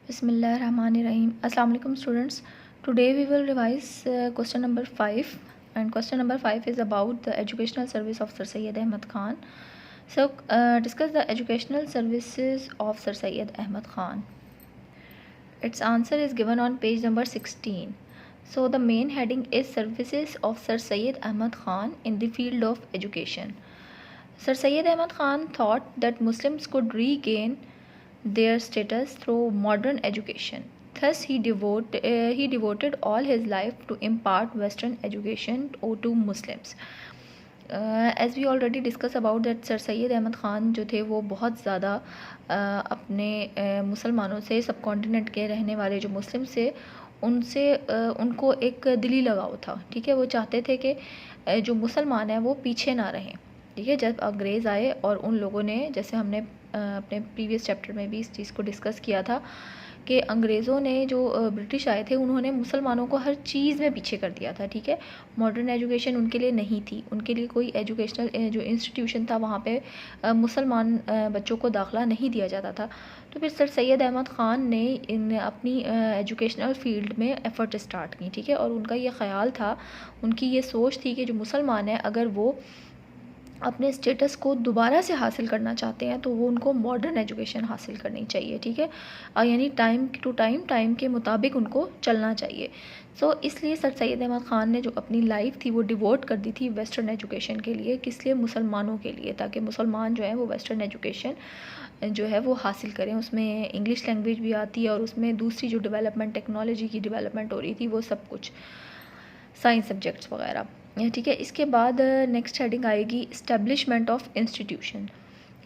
Bismillahirrahmanirrahim. Assalamu alaikum students. Today we will revise question number 5, and question number 5 is about the educational service of Sir Syed Ahmad Khan. So discuss the educational services of Sir Syed Ahmad Khan. Its answer is given on page number 16. So the main heading is services of Sir Syed Ahmad Khan in the field of education. Sir Syed Ahmad Khan thought that Muslims could regain their status through modern education. Thus, he devoted all his life to impart Western education to Muslims. As we already discussed about that, sir Syed Ahmad Khan जो थे वो बहुत ज़्यादा अपने मुसलमानों से, सब continent के रहने वाले जो मुस्लिम से उनसे उनको एक दिली लगाव था. ठीक है, वो चाहते थे कि जो मुसलमान हैं वो पीछे ना रहें. ठीक है, जब अंग्रेज़ आए और उन लोगों ने, जैसे हमने अपने प्रीवियस चैप्टर में भी इस चीज़ को डिस्कस किया था कि अंग्रेज़ों ने जो ब्रिटिश आए थे उन्होंने मुसलमानों को हर चीज़ में पीछे कर दिया था. ठीक है, मॉडर्न एजुकेशन उनके लिए नहीं थी, उनके लिए कोई एजुकेशनल जो इंस्टीट्यूशन था वहाँ पे मुसलमान बच्चों को दाखिला नहीं दिया जाता था. तो फिर सर सैयद अहमद ख़ान ने अपनी एजुकेशनल फील्ड में एफ़र्ट स्टार्ट की. ठीक है, और उनका ये ख़्याल था, उनकी ये सोच थी कि जो मुसलमान हैं अगर वो अपने स्टेटस को दोबारा से हासिल करना चाहते हैं तो वो उनको मॉडर्न एजुकेशन हासिल करनी चाहिए. ठीक है, यानी टाइम टू टाइम के मुताबिक उनको चलना चाहिए. सो इसलिए सर सैयद अहमद ख़ान ने जो अपनी लाइफ थी वो डिवोट कर दी थी वेस्टर्न एजुकेशन के लिए. किस लिए? मुसलमानों के लिए, ताकि मुसलमान जो है वो वेस्टर्न एजुकेशन जो है वो हासिल करें. उसमें इंग्लिश लैंग्वेज भी आती है और उसमें दूसरी जो डेवलपमेंट, टेक्नोलॉजी की डेवलपमेंट हो रही थी, वो सब कुछ साइंस सब्जेक्ट्स वगैरह. ठीक है, इसके बाद नेक्स्ट हेडिंग आएगी establishment of institution.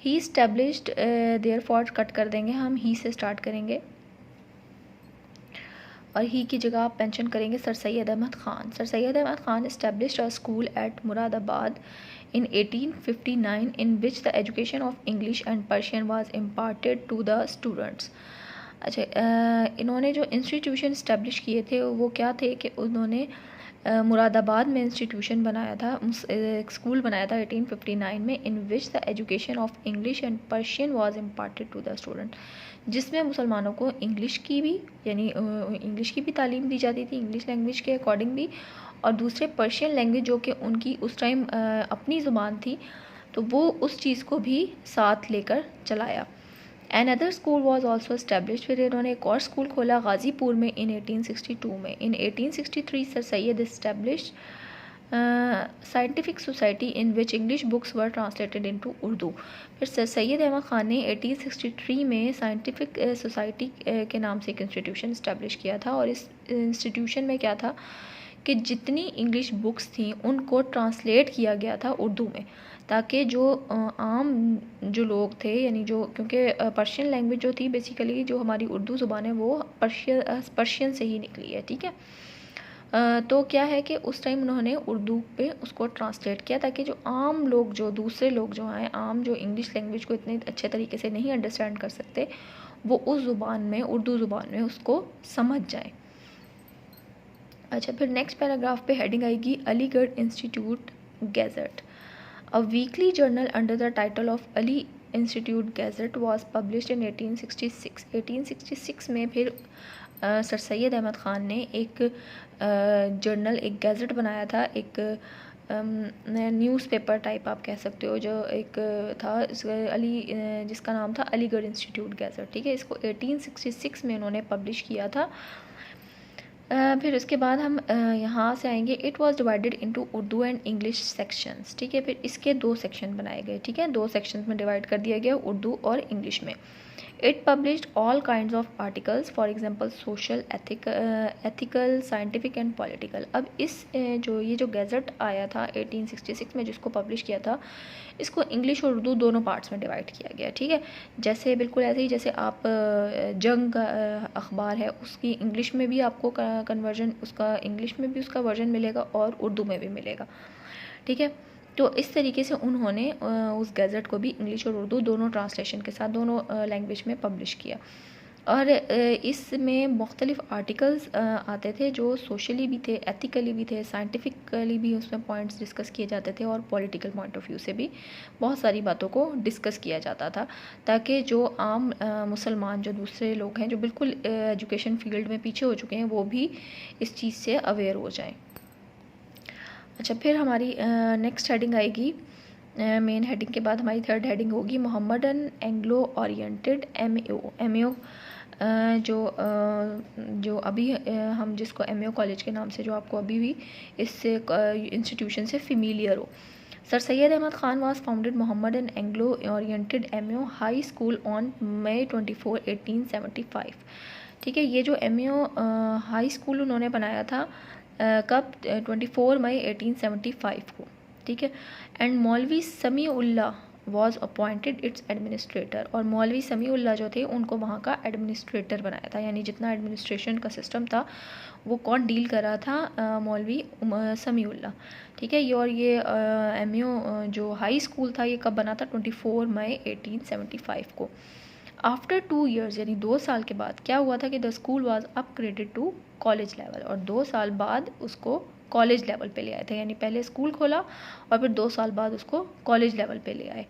He established, therefore cut कर देंगे हम, ही से स्टार्ट करेंगे और ही की जगह आप मेंशन करेंगे sir Syed Ahmad Khan. Sir Syed Ahmad Khan established a school at Moradabad in 1859 in which the education of English and Persian was imparted to the students. अच्छा, इन्होंने जो इंस्टीट्यूशन इस्टेब्लिश किए थे वो क्या थे कि उन्होंने मुरादाबाद में इंस्टीट्यूशन बनाया था, एक स्कूल बनाया था 1859 में, in which the education of English and Persian was imparted to the student, जिसमें मुसलमानों को इंग्लिश की भी, यानी इंग्लिश की भी तालीम दी जाती थी, इंग्लिश लैंग्वेज के अकॉर्डिंग भी, और दूसरे पर्शियन लैंग्वेज जो कि उनकी उस टाइम अपनी ज़ुबान थी, तो वो उस चीज़ को भी साथ लेकर चलाया. Another school was also established. फिर इन्होंने एक और स्कूल खोला गाज़ीपुर में in 1862 में. In 1863 sir Syed established scientific society in which English books were translated into Urdu. फिर सर सैयद अहमद ख़ान ने 1863 में साइंटिफिक सोसाइटी के नाम से एक इंस्टीट्यूशन इस्टेब्लिश किया था, और इस इंस्टीट्यूशन में क्या था कि जितनी इंग्लिश बुक्स थी उनको ट्रांसलेट किया गया था उर्दू में, ताकि जो आम जो लोग थे, यानी जो, क्योंकि पर्शियन लैंग्वेज जो थी बेसिकली जो हमारी उर्दू ज़ुबान है वो पर्शियन से ही निकली है. ठीक है, तो क्या है कि उस टाइम उन्होंने उर्दू पे उसको ट्रांसलेट किया ताकि जो आम लोग, जो दूसरे लोग जो हैं, आम जो इंग्लिश लैंग्वेज को इतने अच्छे तरीके से नहीं अंडरस्टैंड कर सकते, वो उस ज़ुबान में, उर्दू ज़ुबान में उसको समझ जाएँ. अच्छा, फिर नेक्स्ट पैराग्राफ पे हेडिंग आएगी Aligarh institute gadget. A weekly journal under the title of Ali Institute Gazette was published in 1866. 1866 में फिर सर सैयद अहमद ख़ान ने एक जर्नल, एक गैजेट बनाया था, एक न्यूज़पेपर टाइप आप कह सकते हो, जो एक था जिसका नाम था अलीगढ़ इंस्टीट्यूट गैजेट. ठीक है, इसको 1866 में उन्होंने पब्लिश किया था. फिर उसके बाद हम यहाँ से आएंगे. It was divided into Urdu and English sections. ठीक है, फिर इसके 2 सेक्शन बनाए गए. ठीक है, 2 सेक्शंस में डिवाइड कर दिया गया, उर्दू और इंग्लिश में. It published all kinds of articles, for example social, ethical, scientific and political. अब इस ये जो गैजेट आया था 1866 में, जिसको पब्लिश किया था, इसको इंग्लिश और उर्दू दोनों पार्ट्स में डिवाइड किया गया. ठीक है, जैसे बिल्कुल ऐसे ही जैसे आप जंग का अखबार है, उसकी इंग्लिश में भी आपको कन्वर्जन, उसका इंग्लिश में भी उसका वर्जन मिलेगा और उर्दू में भी मिलेगा. ठीक है, तो इस तरीके से उन्होंने उस गैजेट को भी इंग्लिश और उर्दू दोनों ट्रांसलेशन के साथ, दोनों लैंग्वेज में पब्लिश किया. और इसमें मुख्तलिफ़ आर्टिकल्स आते थे जो सोशली भी थे, एथिकली भी थे, साइंटिफिकली भी उसमें पॉइंट्स डिस्कस किए जाते थे और पॉलिटिकल पॉइंट ऑफ व्यू से भी बहुत सारी बातों को डिस्कस किया जाता था, ताकि जो आम मुसलमान जो दूसरे लोग हैं जो बिल्कुल एजुकेशन फील्ड में पीछे हो चुके हैं वो भी इस चीज़ से अवेयर हो जाएं। अच्छा, फिर हमारी नेक्स्ट हेडिंग आएगी, मेन हेडिंग के बाद हमारी थर्ड हेडिंग होगी मोहम्मदन एंग्लो ओरिएंटेड एमएओ। जो अभी हम जिसको एमएओ कॉलेज के नाम से जो आपको अभी भी इससे इंस्टीट्यूशन से फेमिलियर हो। Sir Syed Ahmad Khan was founded Muhammadan Anglo oriented MAO high school on May 24, 1875। ठीक है, ये जो एमएओ हाई स्कूल उन्होंने बनाया था कब? 24 मई 1875 को। ठीक है, एंड मौलवी Samiullah was appointed it's administrator, और मौलवी समीउल्लाह जो थे उनको वहाँ का एडमिनिस्ट्रेटर बनाया था, यानी जितना एडमिनिस्ट्रेशन का सिस्टम था वो कौन डील कर रहा था? मौलवी समीउल्लाह। ठीक है, ये एमएओ जो हाई स्कूल था ये कब बना था? 24 मई 1875 को। आफ्टर 2 ईयर्स यानी 2 साल के बाद क्या हुआ था कि the school was upgraded to college level, और 2 साल बाद उसको कॉलेज लेवल पे ले आए थे, यानी पहले स्कूल खोला और फिर 2 साल बाद उसको कॉलेज लेवल पे ले आए।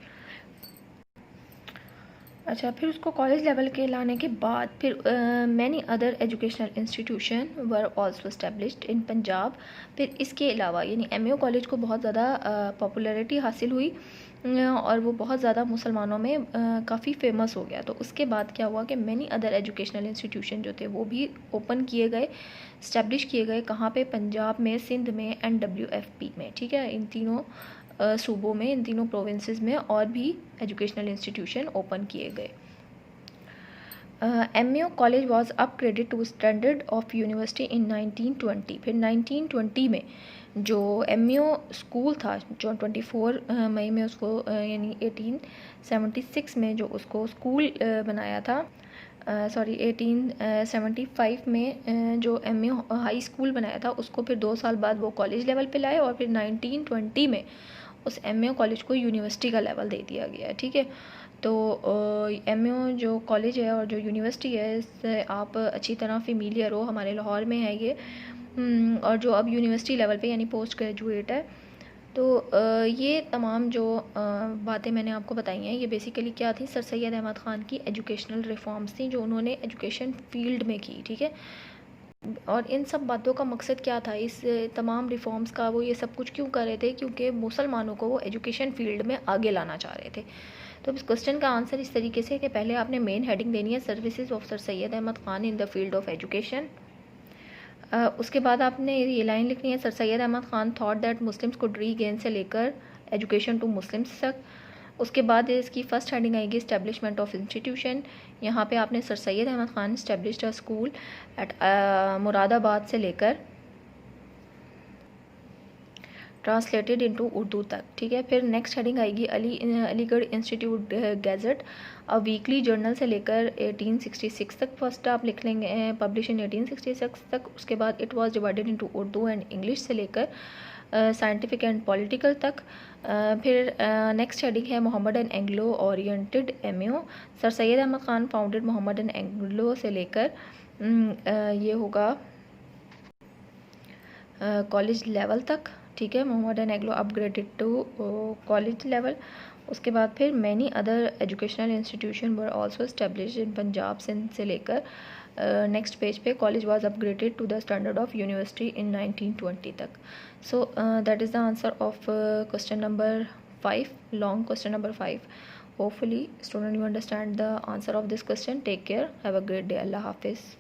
अच्छा, फिर उसको कॉलेज लेवल के लाने के बाद फिर many other educational institution were also established in Punjab. फिर इसके अलावा यानी एमएओ कॉलेज को बहुत ज़्यादा पॉपुलैरिटी हासिल हुई और वो बहुत ज़्यादा मुसलमानों में काफ़ी फेमस हो गया। तो उसके बाद क्या हुआ कि मैनी अदर एजुकेशनल इंस्टीट्यूशन जो थे वो भी ओपन किए गए, इस्टेब्लिश किए गए। कहाँ पे? पंजाब में, सिंध में, NWFP में। ठीक है, इन तीनों सूबों में, इन तीनों प्रोविंसेस में और भी एजुकेशनल इंस्टीट्यूशन ओपन किए गए। MAO college was upgraded to standard of university in 1920। फिर 1920 में जो एमएओ स्कूल था जो 24 मई में उसको यानी 1876 में जो उसको स्कूल बनाया था, 1875 में जो एमएओ हाई स्कूल बनाया था उसको फिर 2 साल बाद वो कॉलेज लेवल पे लाए और फिर 1920 में उस एमएओ कॉलेज को यूनिवर्सिटी का लेवल दे दिया गया। ठीक है, तो एमएओ जो कॉलेज है और जो यूनिवर्सिटी है इससे आप अच्छी तरह फेमिलियर हो, हमारे लाहौर में है ये, और जो अब यूनिवर्सिटी लेवल पे यानी पोस्ट ग्रेजुएट है। तो ये तमाम जो बातें मैंने आपको बताई हैं ये बेसिकली क्या थी? सर सैयद अहमद ख़ान की एजुकेशनल रिफॉर्म्स थी जो उन्होंने एजुकेशन फील्ड में की। ठीक है, और इन सब बातों का मकसद क्या था? इस तमाम रिफॉर्म्स का वो ये सब कुछ क्यों कर रहे थे? क्योंकि मुसलमानों को वो एजुकेशन फील्ड में आगे लाना चाह रहे थे। तो इस क्वेश्चन का आंसर इस तरीके से कि पहले आपने मेन हेडिंग देनी है services of sir Syed Ahmad Khan in the field of education. उसके बाद आपने ये लाइन लिखनी है, sir Syed Ahmad Khan thought that Muslims को गेन से लेकर एजुकेशन टू मुस्लिम्स तक। उसके बाद इसकी फर्स्ट हेडिंग आएगी इस्टेब्लिशमेंट ऑफ इंस्टीट्यूशन। यहाँ पे आपने sir Syed Ahmad Khan established a school at Moradabad से लेकर ट्रांसलेटेड इनटू उर्दू तक। ठीक है, फिर नेक्स्ट हेडिंग आएगी Aligarh institute gadget a weekly journal से लेकर 1866 तक फर्स्ट आप लिख लेंगे, पब्लिश इन 1866 तक। उसके बाद it was divided into Urdu and English से लेकर साइंटिफिक एंड पॉलिटिकल तक। फिर नेक्स्ट हेडिंग है Muhammadan Anglo oriented MAO. Sir Syed Ahmad Khan founded Muhammadan Anglo से लेकर ये होगा कॉलेज लेवल तक। ठीक है, Muhammadan Anglo upgraded to college level. उसके बाद फिर many other educational institution were also establish in Punjab Sindh से लेकर नेक्स्ट पेज पे college was upgraded to the standard of university in 1920 तक। So that is the answer of question number 5, long question number 5. Hopefully student you understand the answer of this question. Take care, have a great day. Allah Hafiz.